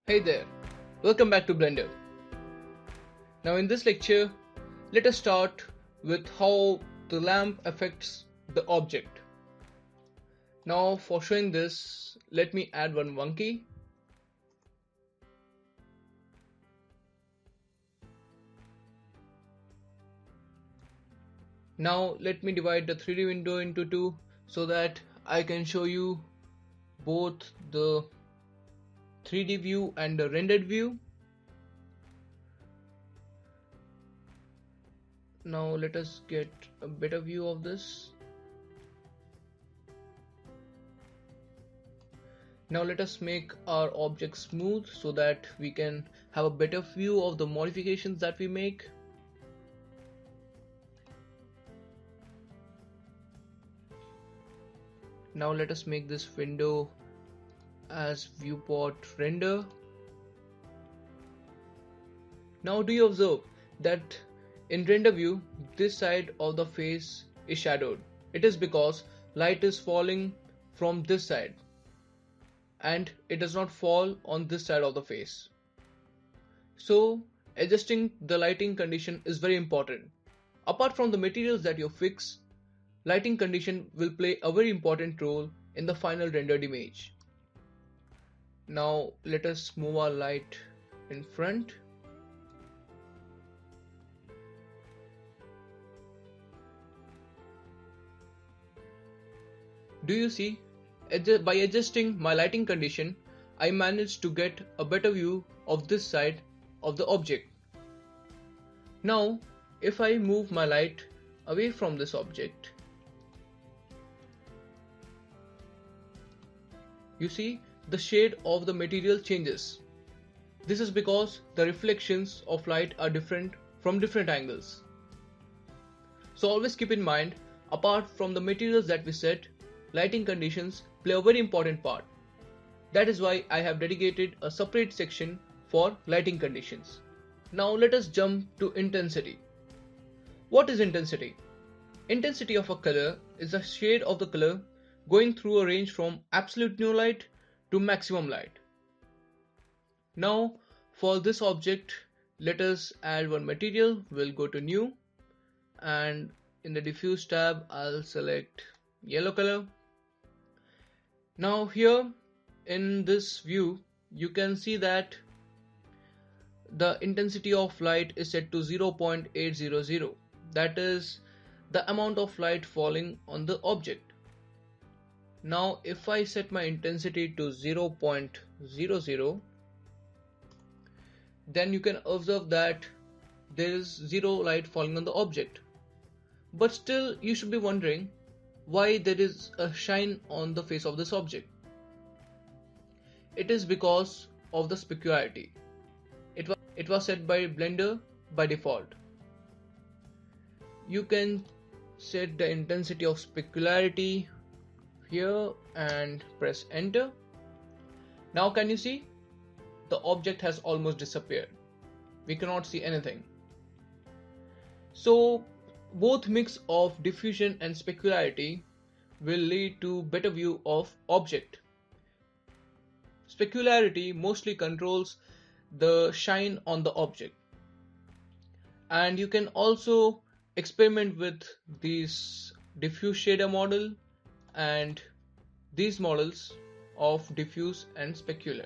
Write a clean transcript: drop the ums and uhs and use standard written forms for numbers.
Hey there, welcome back to Blender. Now in this lecture, let us start with how the lamp affects the object. Now for showing this, let me add one monkey. Now let me divide the 3D window into two so that I can show you both the 3D view and the rendered view. Now let us get a better view of this. Now let us make our object smooth so that we can have a better view of the modifications that we make. Now let us make this window as viewport render. Now do you observe that in render view this side of the face is shadowed? It is because light is falling from this side and it does not fall on this side of the face. So adjusting the lighting condition is very important. Apart from the materials that you fix, lighting condition will play a very important role in the final rendered image. Now let us move our light in front. Do you see? By adjusting my lighting condition, I managed to get a better view of this side of the object. Now, if I move my light away from this object, you see the shade of the material changes. This is because the reflections of light are different from different angles. So always keep in mind, apart from the materials that we set, lighting conditions play a very important part. That is why I have dedicated a separate section for lighting conditions. Now let us jump to intensity. What is intensity? Intensity of a color is the shade of the color going through a range from absolute no light to maximum light. Now for this object, let us add one material. We'll go to new and in the diffuse tab I'll select yellow color. Now here in this view you can see that the intensity of light is set to 0.800. That is the amount of light falling on the object. Now if I set my intensity to 0.00, then you can observe that there is zero light falling on the object. But still you should be wondering why there is a shine on the face of this object. It is because of the specularity. It was set by Blender by default. You can set the intensity of specularity here and press enter. Now can you see? The object has almost disappeared. We cannot see anything. So both mix of diffusion and specularity will lead to better view of object. Specularity mostly controls the shine on the object, and you can also experiment with these diffuse shader model and these models of diffuse and specular.